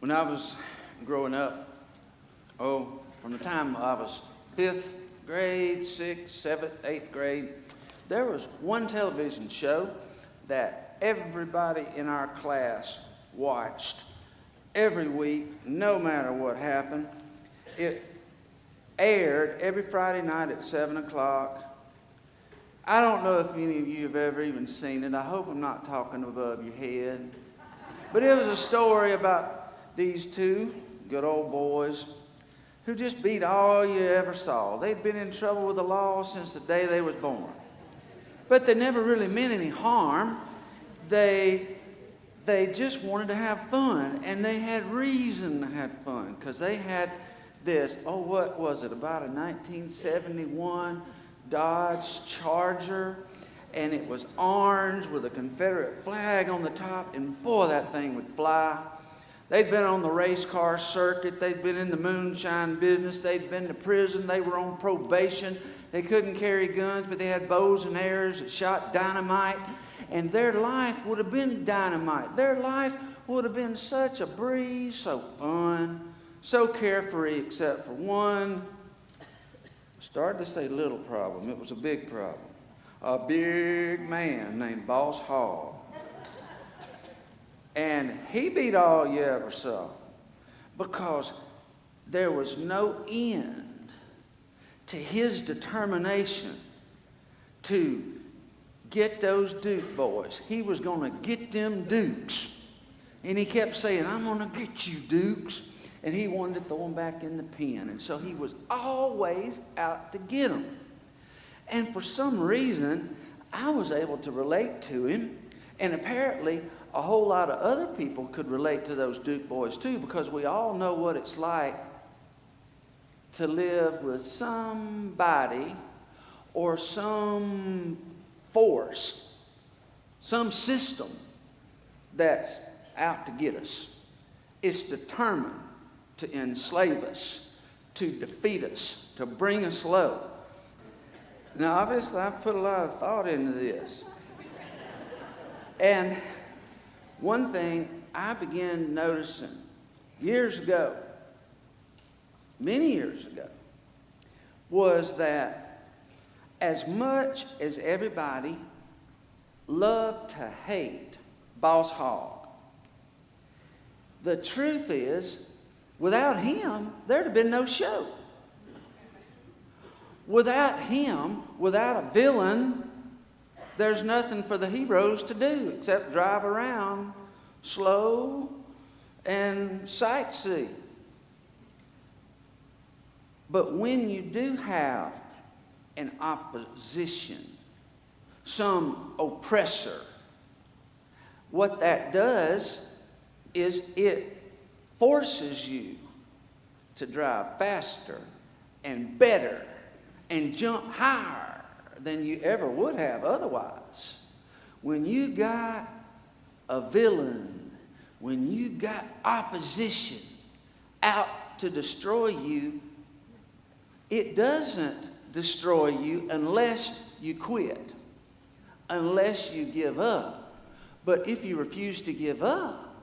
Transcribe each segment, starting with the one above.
When I was growing up, from the time I was 5th grade, 6th, 7th, 8th grade, there was one television show that everybody in our class watched every week, no matter what happened. It aired every Friday night at 7 o'clock. I don't know if any of you have ever even seen it. I hope I'm not talking above your head. But it was a story about these two good old boys who just beat all you ever saw. They'd been in trouble with the law since the day they was born. But they never really meant any harm. They just wanted to have fun, and they had reason to have fun, because they had this, what was it, about a 1971 Dodge Charger, and it was orange with a Confederate flag on the top, and boy, that thing would fly. They'd been on the race car circuit. They'd been in the moonshine business. They'd been to prison. They were on probation. They couldn't carry guns, but they had bows and arrows that shot dynamite. And their life would have been dynamite. Their life would have been such a breeze, so fun, so carefree, except for one, started to say little problem. It was a big problem. A big man named Boss Hogg. And he beat all you ever saw, because there was no end to his determination to get those Duke boys. He was going to get them Dukes. And he kept saying, I'm going to get you Dukes. And he wanted to throw them back in the pen. And so he was always out to get them. And for some reason, I was able to relate to him. And apparently, a whole lot of other people could relate to those Duke boys too, because we all know what it's like to live with somebody or some force, some system that's out to get us. It's determined to enslave us, to defeat us, to bring us low. Now, obviously, I've put a lot of thought into this. And one thing I began noticing years ago, many years ago, was that as much as everybody loved to hate Boss Hogg, the truth is, without him, there'd have been no show. Without him, without a villain, there's nothing for the heroes to do except drive around slow and sightsee. But when you do have an opposition, some oppressor, what that does is it forces you to drive faster and better and jump higher than you ever would have otherwise. When you got a villain, when you got opposition out to destroy you, it doesn't destroy you unless you quit, unless you give up. But if you refuse to give up,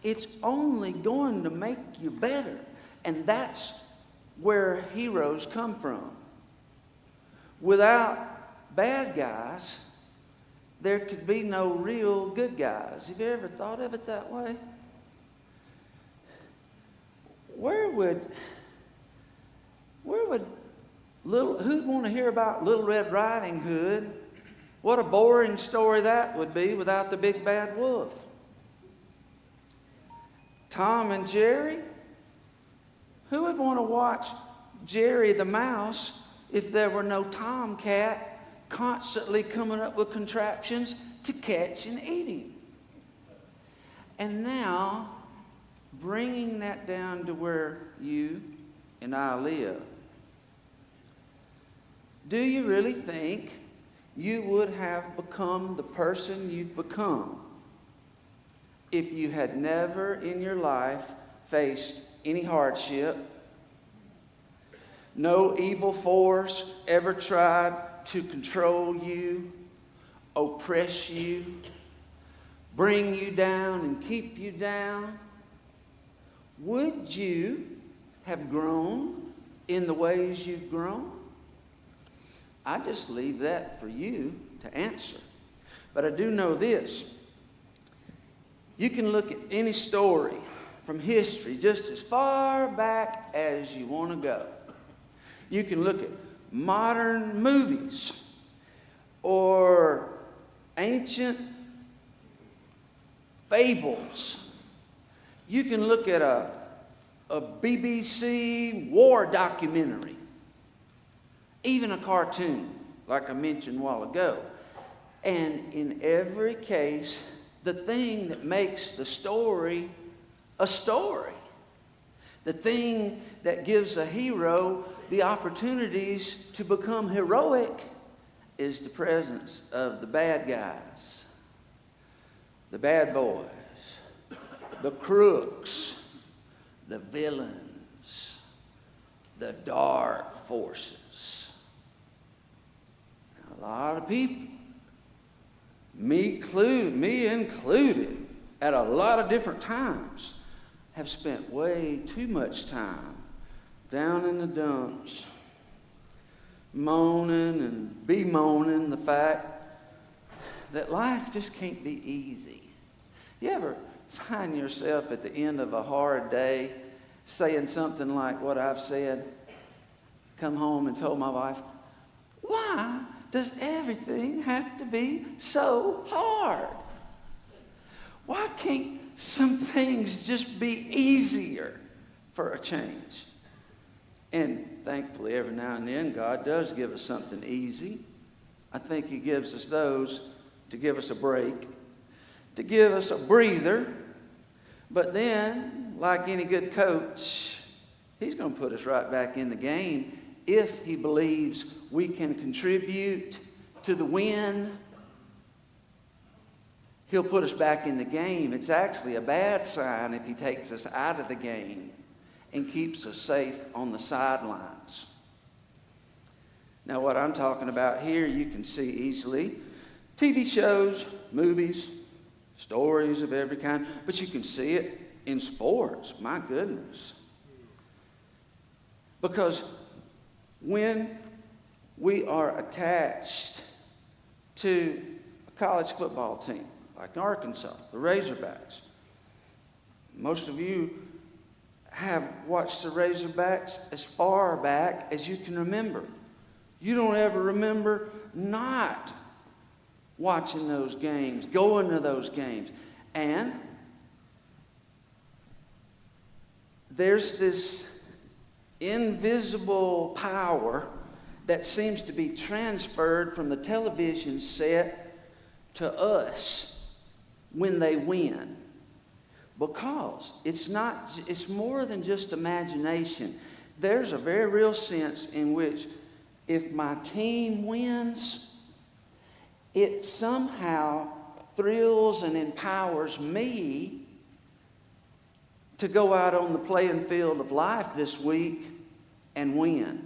it's only going to make you better. And that's where heroes come from. Without bad guys, there could be no real good guys. Have you ever thought of it that way? Who'd want to hear about Little Red Riding Hood? What a boring story that would be without the big bad wolf. Tom and Jerry? Who would want to watch Jerry the mouse if there were no tomcat constantly coming up with contraptions to catch and eat him? And now, bringing that down to where you and I live, do you really think you would have become the person you've become if you had never in your life faced any hardship, no evil force ever tried to control you, oppress you, bring you down and keep you down? would you have grown in the ways you've grown? I just leave that for you to answer. But I do know this. You can look at any story from history just as far back as you want to go. You can look at modern movies or ancient fables. You can look at a BBC war documentary, even a cartoon, like I mentioned a while ago. And in every case, the thing that makes the story a story, the thing that gives a hero the opportunities to become heroic, is the presence of the bad guys, the bad boys, the crooks, the villains, the dark forces. Now, a lot of people, me included, at a lot of different times, have spent way too much time down in the dumps, moaning and bemoaning the fact that life just can't be easy. You ever find yourself at the end of a hard day saying something like what I've said? Come home and told my wife, why does everything have to be so hard? Why can't some things just be easier for a change? And thankfully, every now and then, God does give us something easy. I think He gives us those to give us a break, to give us a breather. But then, like any good coach, He's going to put us right back in the game if He believes we can contribute to the win. He'll put us back in the game. It's actually a bad sign if He takes us out of the game and keeps us safe on the sidelines. Now, what I'm talking about here, you can see easily. TV shows, movies, stories of every kind, but you can see it in sports. My goodness. Because when we are attached to a college football team, like Arkansas, the Razorbacks, most of you have watched the Razorbacks as far back as you can remember. You don't ever remember not watching those games, going to those games. And there's this invisible power that seems to be transferred from the television set to us when they win. Because it's more than just imagination. There's a very real sense in which if my team wins, it somehow thrills and empowers me to go out on the playing field of life this week and win.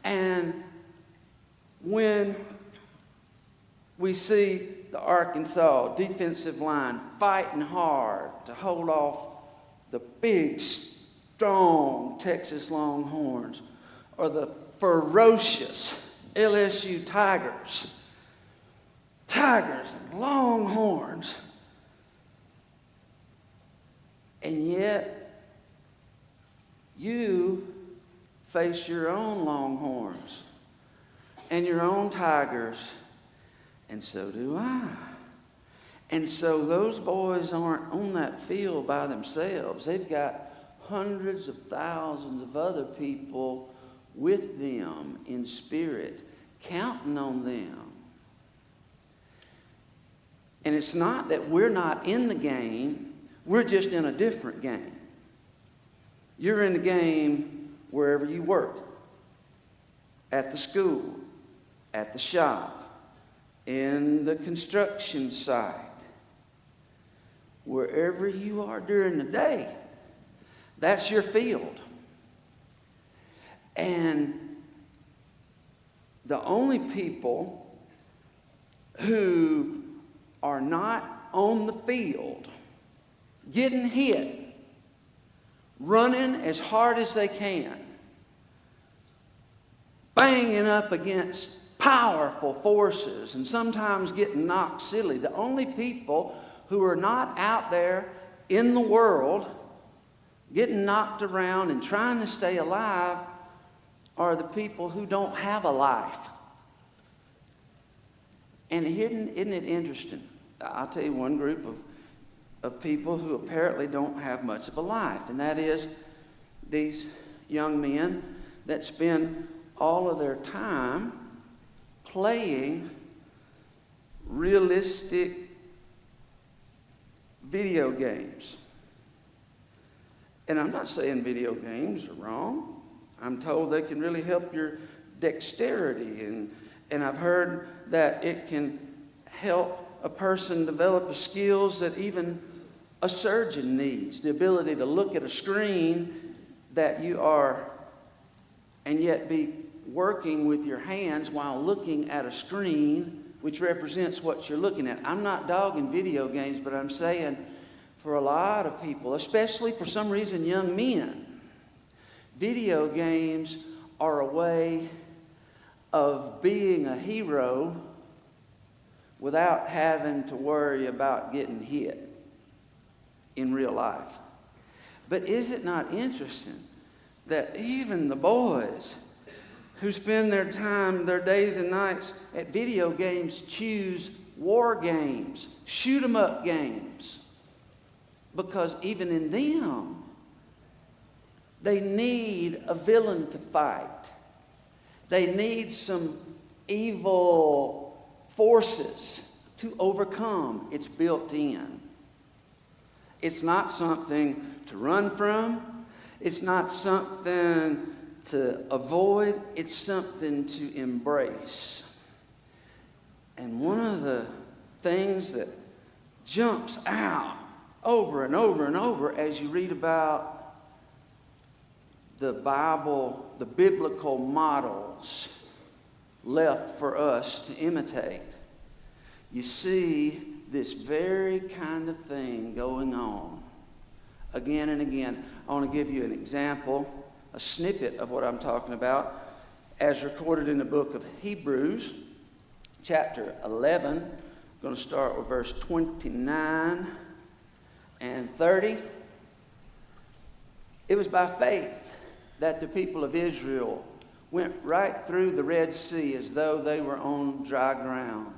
And when we see the Arkansas defensive line fighting hard to hold off the big, strong Texas Longhorns, or the ferocious LSU Tigers and Longhorns, and yet you face your own Longhorns and your own Tigers, and so do I. And so those boys aren't on that field by themselves. They've got hundreds of thousands of other people with them in spirit, counting on them. And it's not that we're not in the game, we're just in a different game. You're in the game wherever you work, at the school, at the shop, in the construction site, wherever you are during the day. That's your field. And the only people who are not on the field getting hit running as hard as they can, banging up against powerful forces and sometimes getting knocked silly. The only people who are not out there in the world getting knocked around and trying to stay alive are the people who don't have a life. And isn't it interesting? I'll tell you one group of people who apparently don't have much of a life, and that is these young men that spend all of their time playing realistic video games. And I'm not saying video games are wrong. I'm told they can really help your dexterity, and I've heard that it can help a person develop the skills that even a surgeon needs, the ability to look at a screen that you are, and yet be working with your hands while looking at a screen which represents what you're looking at. I'm not dogging video games, but I'm saying for a lot of people, especially for some reason young men, video games are a way of being a hero without having to worry about getting hit in real life. But is it not interesting that even the boys who spend their time, their days and nights at video games, choose war games, shoot 'em up games? Because even in them, they need a villain to fight. They need some evil forces to overcome. It's built in. It's not something to run from. It's not something to avoid. It's something to embrace. And one of the things that jumps out over and over and over as you read about the Bible, the biblical models left for us to imitate, you see this very kind of thing going on again and again. I want to give you an example, a snippet of what I'm talking about, as recorded in the book of Hebrews, chapter 11. I'm going to start with verse 29 and 30. It was by faith that the people of Israel went right through the Red Sea as though they were on dry ground.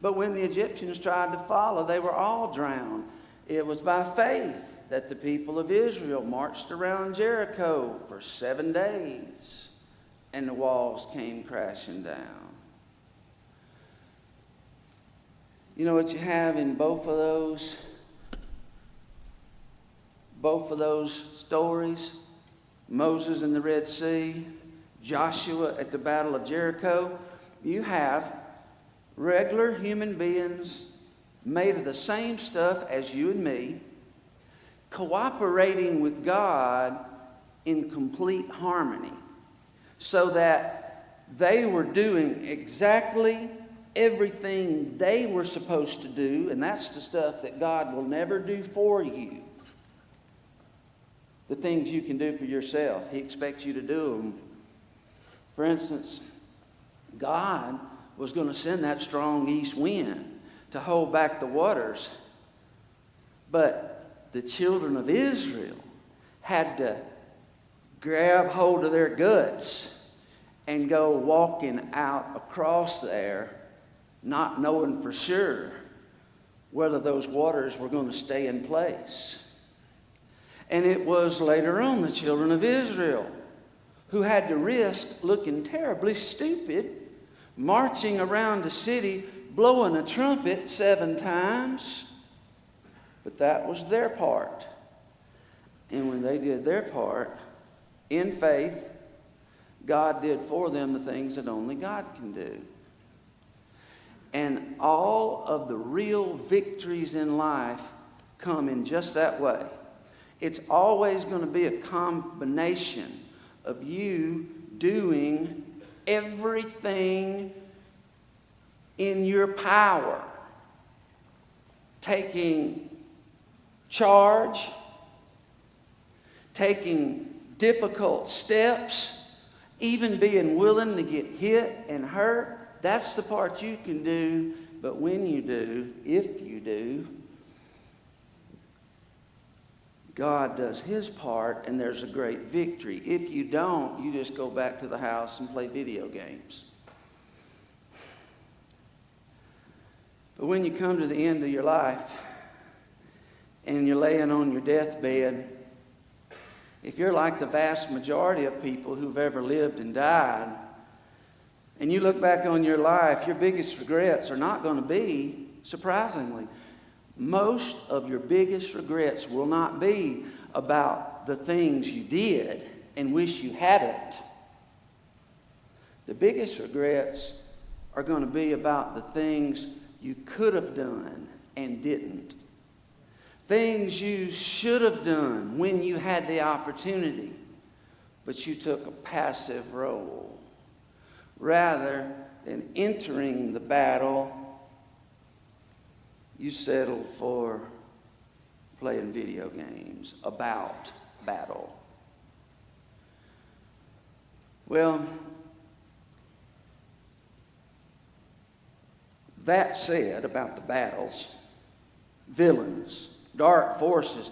But when the Egyptians tried to follow, they were all drowned. It was by faith that the people of Israel marched around Jericho for 7 days, and the walls came crashing down. You know what you have in both of those stories? Moses in the Red Sea, Joshua at the Battle of Jericho. You have regular human beings made of the same stuff as you and me, cooperating with God in complete harmony, so that they were doing exactly everything they were supposed to do, and that's the stuff that God will never do for you. The things you can do for yourself, He expects you to do them. For instance, God was going to send that strong east wind to hold back the waters, but the children of Israel had to grab hold of their guts and go walking out across there, not knowing for sure whether those waters were going to stay in place. And it was later on the children of Israel who had to risk looking terribly stupid, marching around the city, blowing a trumpet 7 times. But that was their part. And when they did their part, in faith, God did for them the things that only God can do. And all of the real victories in life come in just that way. It's always going to be a combination of you doing everything in your power, taking charge, taking difficult steps, even being willing to get hit and hurt. That's the part you can do. But when you do, if you do, God does his part, and there's a great victory. If you don't, you just go back to the house and play video games. But when you come to the end of your life and you're laying on your deathbed, if you're like the vast majority of people who've ever lived and died, and you look back on your life, your biggest regrets are not going to be, surprisingly, most of your biggest regrets will not be about the things you did and wish you hadn't. The biggest regrets are going to be about the things you could have done and didn't. Things you should have done when you had the opportunity, but you took a passive role. Rather than entering the battle, you settled for playing video games about battle. Well, that said about the battles, villains, dark forces,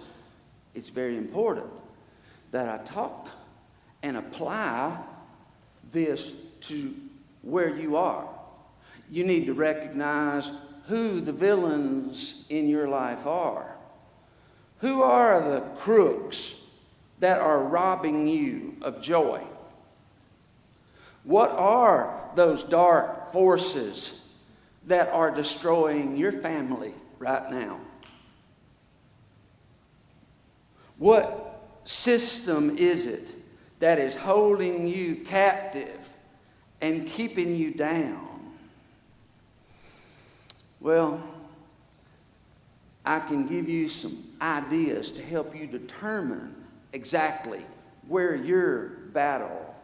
it's very important that I talk and apply this to where you are. You need to recognize who the villains in your life are. Who are the crooks that are robbing you of joy? What are those dark forces that are destroying your family right now? What system is it that is holding you captive and keeping you down? Well, I can give you some ideas to help you determine exactly where your battle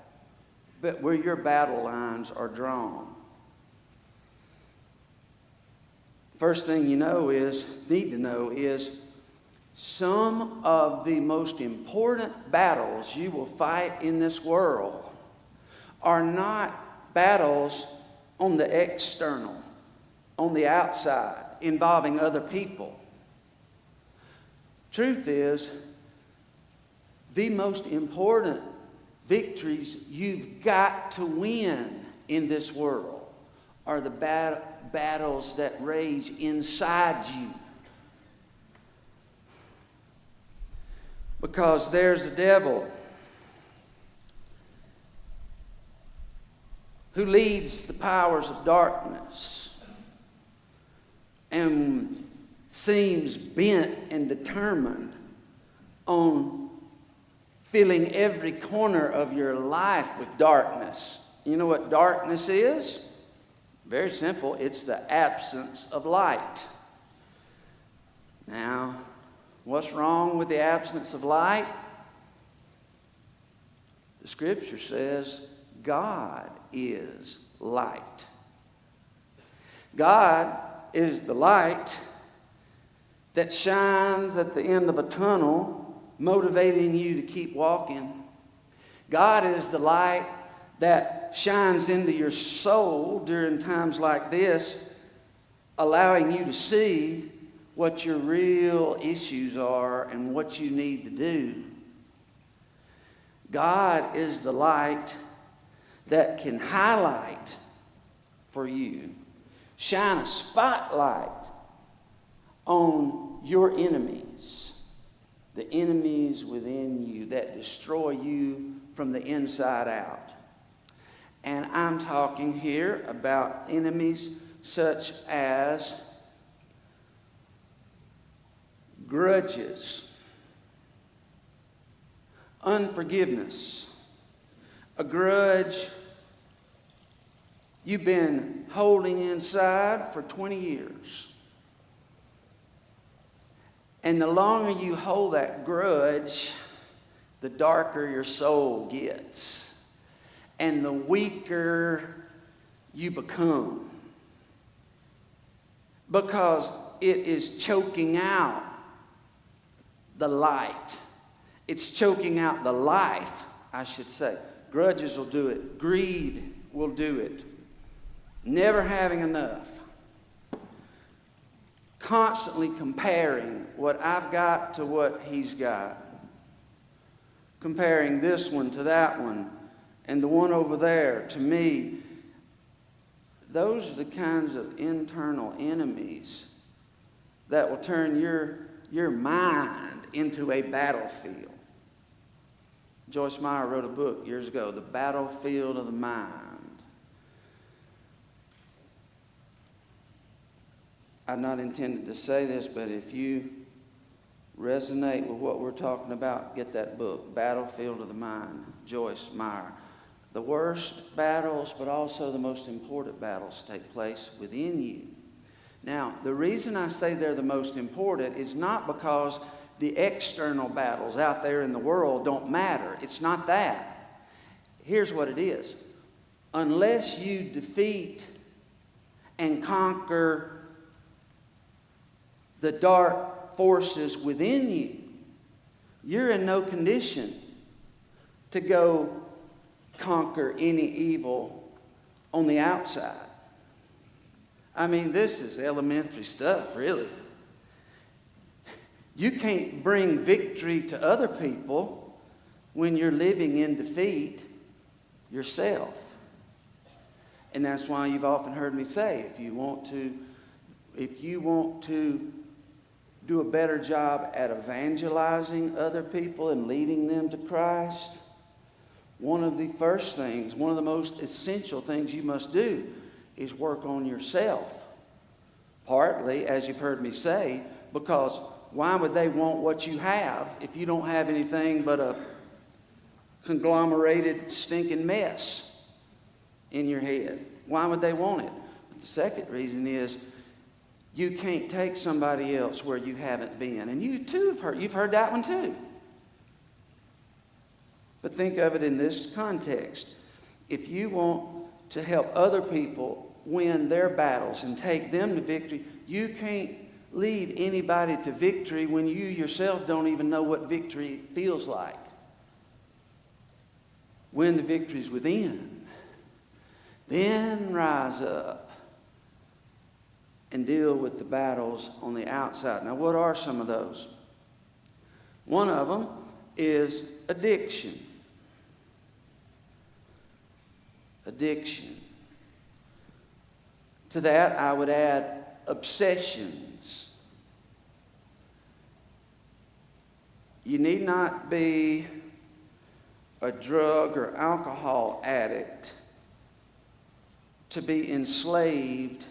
lines are drawn. First thing need to know is some of the most important battles you will fight in this world are not battles on the external, on the outside, involving other people. Truth is, the most important victories you've got to win in this world are the battles that rage inside you. Because there's a devil who leads the powers of darkness and seems bent and determined on filling every corner of your life with darkness. You know what darkness is? Very simple. It's the absence of light. Now, what's wrong with the absence of light? The scripture says God is light. God is the light that shines at the end of a tunnel, motivating you to keep walking. God is the light that shines into your soul during times like this, allowing you to see what your real issues are and what you need to do. God is the light that can highlight for you, shine a spotlight on your enemies, the enemies within you that destroy you from the inside out. And I'm talking here about enemies such as grudges, unforgiveness. A grudge you've been holding inside for 20 years. And the longer you hold that grudge, the darker your soul gets. And the weaker you become. Because it is choking out the light It's choking out the life, I should say. Grudges will do it. Greed will do it. Never having enough. Constantly comparing what I've got to what he's got. Comparing this one to that one and the one over there to me. Those are the kinds of internal enemies that will turn your mind into a battlefield. Joyce Meyer wrote a book years ago, The Battlefield of the Mind. I've not intended to say this, but if you resonate with what we're talking about, get that book, Battlefield of the Mind, Joyce Meyer. The worst battles, but also the most important battles take place within you. Now, the reason I say they're the most important is not because the external battles out there in the world don't matter. It's not that. Here's what it is. Unless you defeat and conquer the dark forces within you, you're in no condition to go conquer any evil on the outside. I mean, this is elementary stuff, really. You can't bring victory to other people when you're living in defeat yourself. And that's why you've often heard me say, if you want to do a better job at evangelizing other people and leading them to Christ, one of the first things, one of the most essential things you must do is work on yourself. Partly, as you've heard me say, because why would they want what you have if you don't have anything but a conglomerated stinking mess in your head? Why would they want it? But the second reason is you can't take somebody else where you haven't been. And you too you've heard that one too. But think of it in this context. If you want to help other people win their battles and take them to victory, you can't lead anybody to victory when you yourself don't even know what victory feels like. When the victory's within, then rise up and deal with the battles on the outside. Now, what are some of those? One of them is addiction. Addiction. To that, I would add obsessions. You need not be a drug or alcohol addict to be enslaved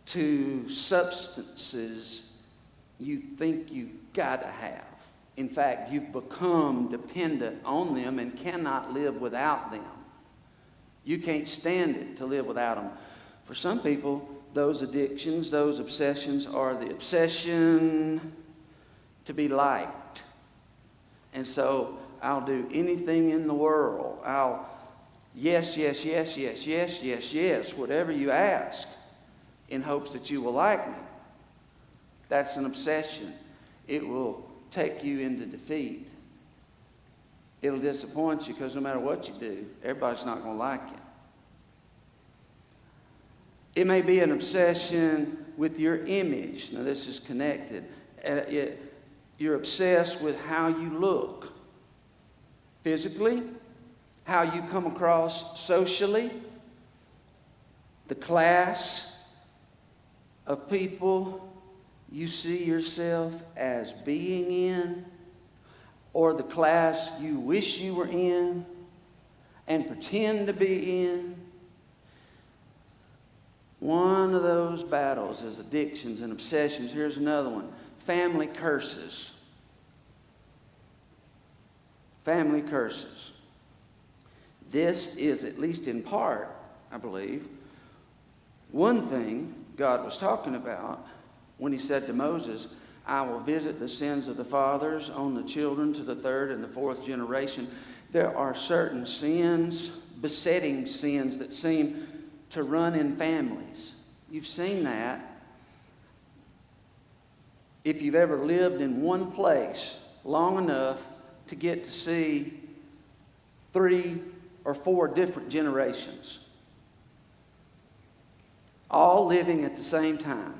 to substances you think you've got to have. In fact, you've become dependent on them and cannot live without them. You can't stand it to live without them. For some people, those addictions, those obsessions are the obsession to be liked. And so I'll do anything in the world. I'll yes, whatever you ask in hopes that you will like me. That's an obsession. It will take you into defeat. It'll disappoint you because no matter what you do, everybody's not going to like you. It may be an obsession with your image. Now, this is connected. You're obsessed with how you look physically, how you come across socially, the class of people you see yourself as being in, or the class you wish you were in and pretend to be in. One of those battles is addictions and obsessions. Here's another one. Family curses. Family curses. This is, at least in part, I believe, one thing God was talking about when he said to Moses, I will visit the sins of the fathers on the children to the third and the fourth generation. There are certain sins, besetting sins, that seem to run in families. You've seen that. if you've ever lived in one place long enough to get to see 3 or 4 different generations, all living at the same time.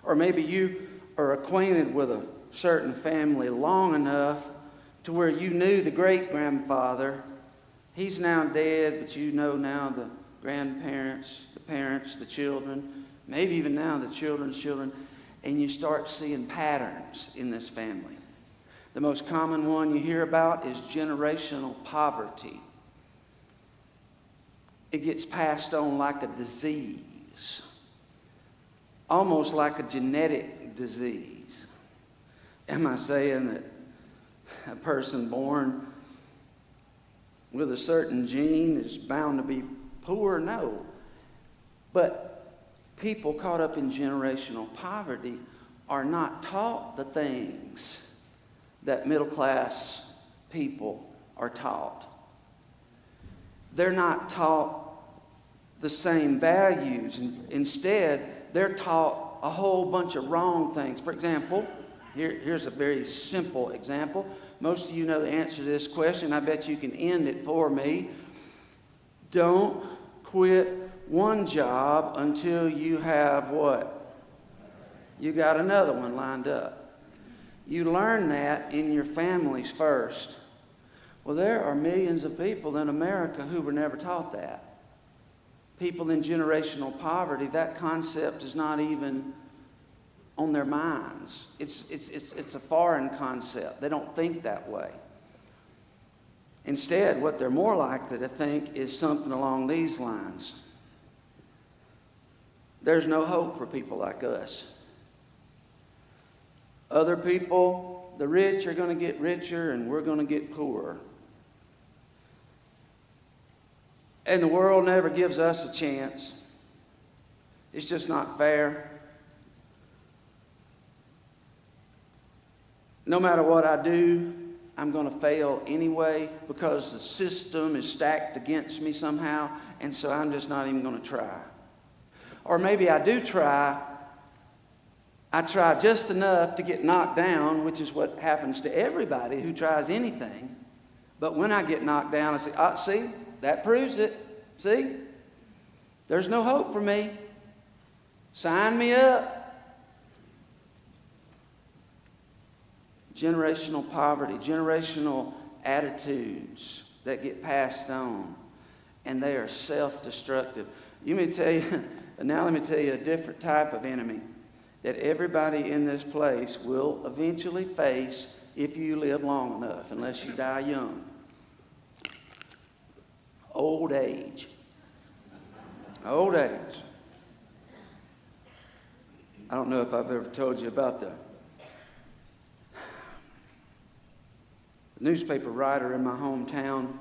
Or maybe you are acquainted with a certain family long enough to where you knew the great-grandfather. He's now dead, but you know now the grandparents, the parents, the children, maybe even now the children's children, and you start seeing patterns in this family. The most common one you hear about is generational poverty. It gets passed on like a disease, almost like a genetic disease. Am I saying that a person born with a certain gene is bound to be poor? No. But people caught up in generational poverty are not taught the things that middle-class people are taught. They're not taught the same values. Instead, they're taught a whole bunch of wrong things. For example, here's a very simple example. Most of you know the answer to this question. I bet you can end it for me. Don't quit one job until you have what? You got another one lined up. You learn that in your families first. Well, there are millions of people in America who were never taught that. People in generational poverty, that concept is not even on their minds. It's a foreign concept. They don't think that way. Instead, what they're more likely to think is something along these lines. There's no hope for people like us. Other people, the rich are going to get richer and we're going to get poorer. And the world never gives us a chance. It's just not fair. No matter what I do, I'm going to fail anyway because the system is stacked against me somehow, and so I'm just not even going to try. Or maybe I do try. I try just enough to get knocked down, which is what happens to everybody who tries anything. But when I get knocked down, I say, see, that proves it. See? There's no hope for me. Sign me up. Generational poverty, generational attitudes that get passed on, and they are self-destructive. Now let me tell you a different type of enemy that everybody in this place will eventually face if you live long enough, unless you die young. Old age. Old age. I don't know if I've ever told you about the newspaper writer in my hometown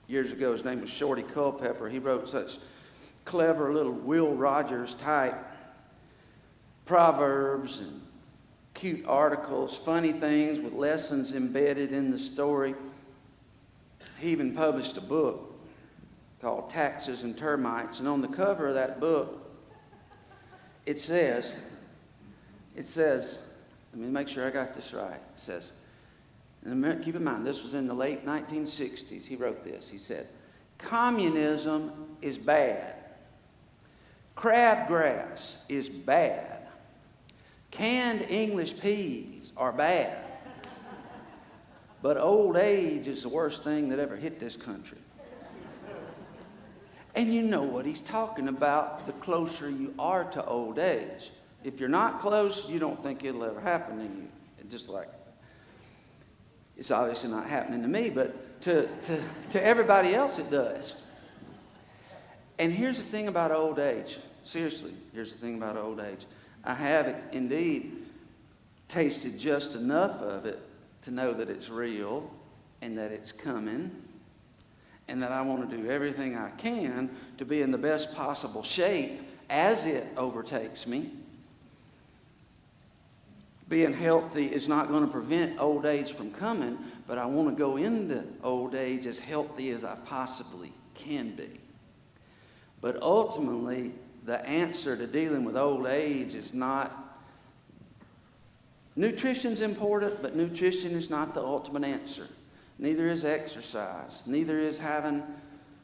years ago. His name was Shorty Culpepper. He wrote such clever little Will Rogers type proverbs and cute articles, funny things with lessons embedded in the story. He even published a book called Taxes and Termites, and on the cover of that book it says, let me make sure I got this right. It says, and keep in mind, this was in the late 1960s. He wrote this. He said, communism is bad. Crabgrass is bad. Canned English peas are bad. But old age is the worst thing that ever hit this country. And you know what he's talking about the closer you are to old age. If you're not close, you don't think it'll ever happen to you. Just like, it's obviously not happening to me, but to everybody else it does. And here's the thing about old age. Seriously, here's the thing about old age. I have indeed tasted just enough of it to know that it's real and that it's coming, and that I want to do everything I can to be in the best possible shape as it overtakes me. Being healthy is not going to prevent old age from coming, but I want to go into old age as healthy as I possibly can be. But ultimately, the answer to dealing with old age is not Nutrition's important, but nutrition is not the ultimate answer. Neither is exercise. Neither is having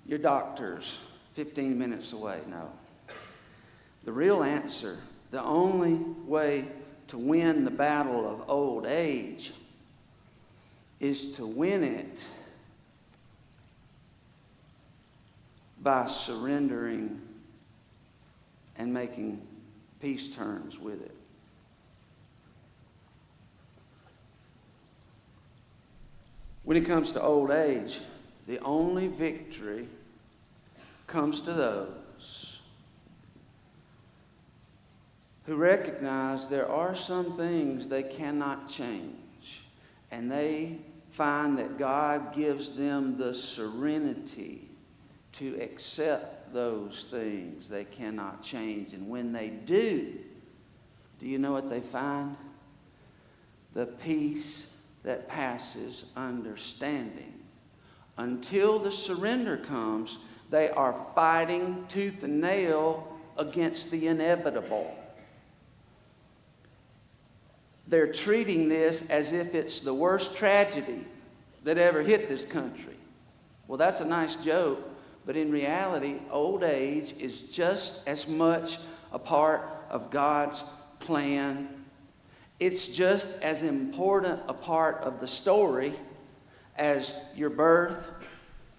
your doctors 15 minutes away. No. The real answer, the only way to win the battle of old age is to win it by surrendering and making peace terms with it. When it comes to old age, the only victory comes to those who recognize there are some things they cannot change, and they find that God gives them the serenity to accept those things they cannot change. And when they do you know what they find? The peace that passes understanding. Until the surrender comes, they are fighting tooth and nail against the inevitable. They're treating this as if it's the worst tragedy that ever hit this country. Well, that's a nice joke, but in reality, old age is just as much a part of God's plan. It's just as important a part of the story as your birth,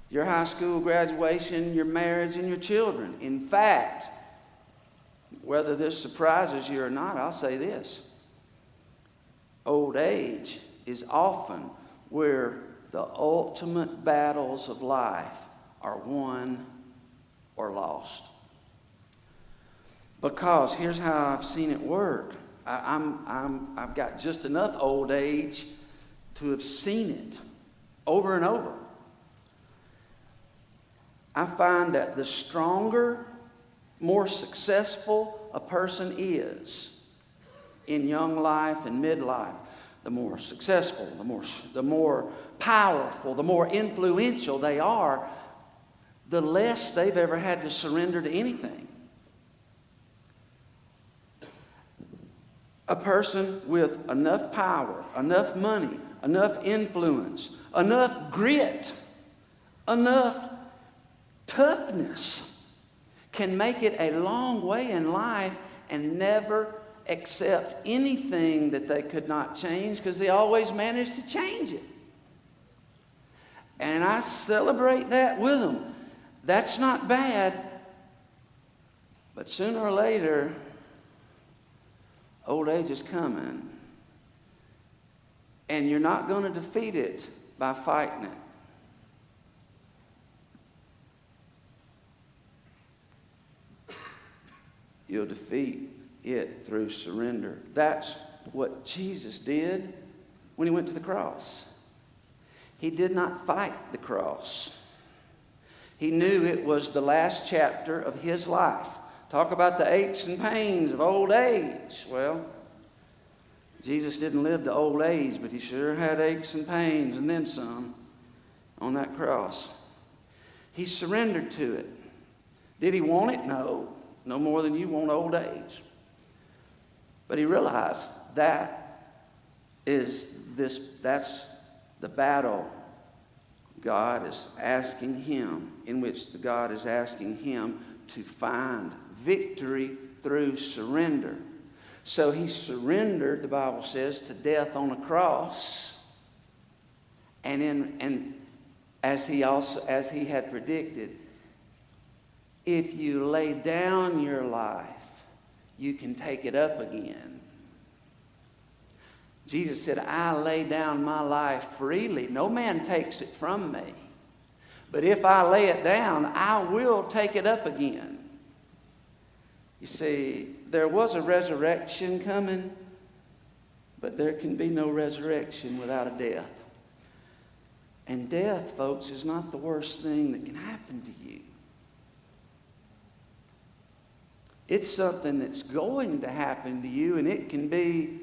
your high school graduation, your marriage, and your children. In fact, whether this surprises you or not, I'll say this. Old age is often where the ultimate battles of life are won or lost. Because here's how I've seen it work. I've got just enough old age to have seen it over and over. I find that the stronger, more successful a person is in young life and midlife, the more successful, the more powerful, the more influential they are, the less they've ever had to surrender to anything. A person with enough power, enough money, enough influence, enough grit, enough toughness can make it a long way in life and never accept anything that they could not change, because they always manage to change it. And I celebrate that with them. That's not bad, but sooner or later, old age is coming, and you're not going to defeat it by fighting it. You'll defeat it through surrender. That's what Jesus did when he went to the cross. He did not fight the cross. He knew it was the last chapter of his life. Talk about the aches and pains of old age. Well, Jesus didn't live to old age, but he sure had aches and pains and then some on that cross. He surrendered to it. Did he want it? No. No more than you want old age. But he realized that's the battle God is asking him, in which God is asking him to find victory through surrender. So he surrendered, the Bible says, to death on a cross. And as he had predicted, if you lay down your life, you can take it up again. Jesus said, I lay down my life freely. No man takes it from me. But if I lay it down, I will take it up again. You see, there was a resurrection coming, but there can be no resurrection without a death. And death, folks, is not the worst thing that can happen to you. It's something that's going to happen to you, and it can be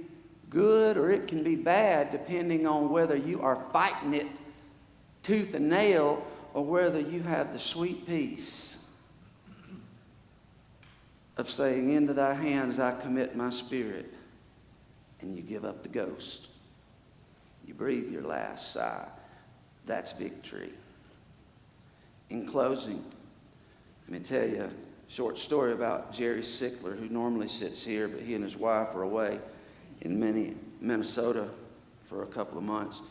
good or it can be bad, depending on whether you are fighting it tooth and nail or whether you have the sweet peace of saying, into thy hands I commit my spirit. and you give up the ghost. You breathe your last sigh. That's victory. In closing, let me tell you a short story about Jerry Sickler, who normally sits here, but he and his wife are away in Minnesota for a couple of months.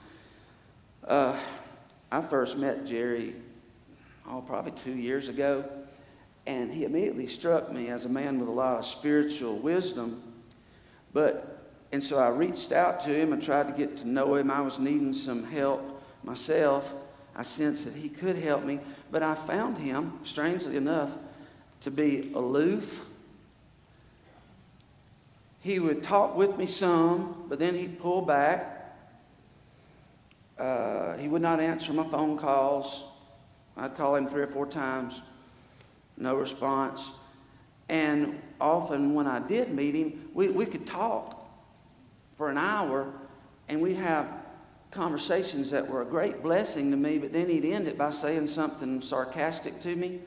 I first met Jerry, probably 2 years ago, and he immediately struck me as a man with a lot of spiritual wisdom. And so I reached out to him and tried to get to know him. I was needing some help myself. I sensed that he could help me, but I found him, strangely enough, to be aloof. He would talk with me some, but then he'd pull back. He would not answer my phone calls. I'd call him 3 or 4 times. No response. And often when I did meet him, we could talk for an hour, and we'd have conversations that were a great blessing to me, but then he'd end it by saying something sarcastic to me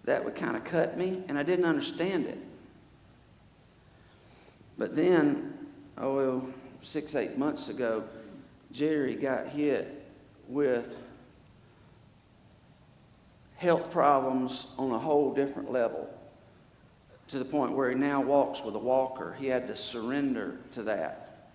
that would kind of cut me, and I didn't understand it. But then, 6, 8 months ago, Jerry got hit with health problems on a whole different level, to the point where he now walks with a walker. He had to surrender to that.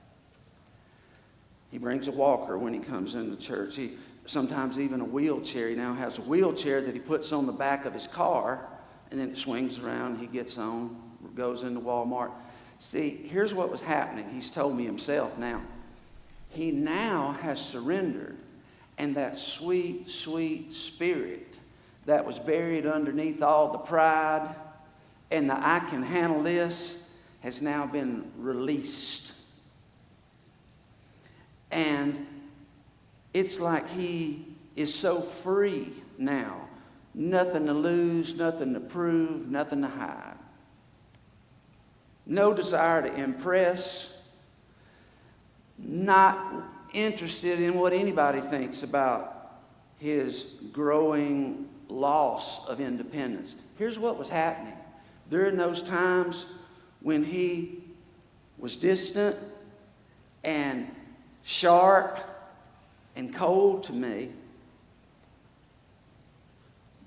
He brings a walker when he comes into church. He sometimes even a wheelchair. He now has a wheelchair that he puts on the back of his car, and then it swings around. He gets on, goes into Walmart. See, here's what was happening. He's told me himself now. He now has surrendered, and that sweet, sweet spirit that was buried underneath all the pride and the I can handle this has now been released. And it's like he is so free now. Nothing to lose, nothing to prove, nothing to hide. No desire to impress. Not interested in what anybody thinks about his growing loss of independence. Here's what was happening. During those times when he was distant and sharp and cold to me,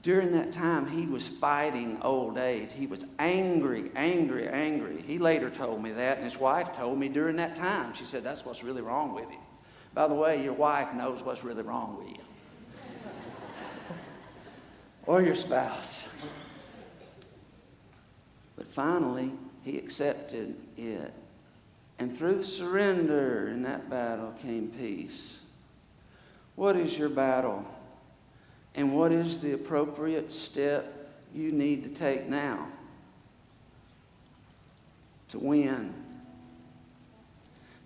during that time he was fighting old age. He was angry, angry, angry. He later told me that, and his wife told me during that time. She said, that's what's really wrong with him. By the way, your wife knows what's really wrong with you. Or your spouse. But finally, he accepted it. And through surrender in that battle came peace. What is your battle? And what is the appropriate step you need to take now to win?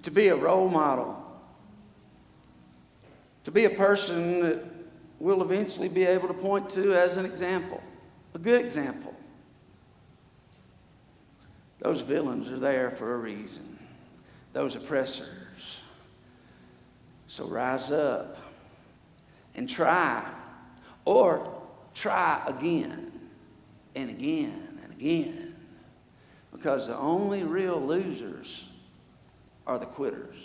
To be a role model. To be a person that we'll eventually be able to point to as an example. A good example. Those villains are there for a reason. Those oppressors. So rise up and try. Or try again and again and again. Because the only real losers are the quitters.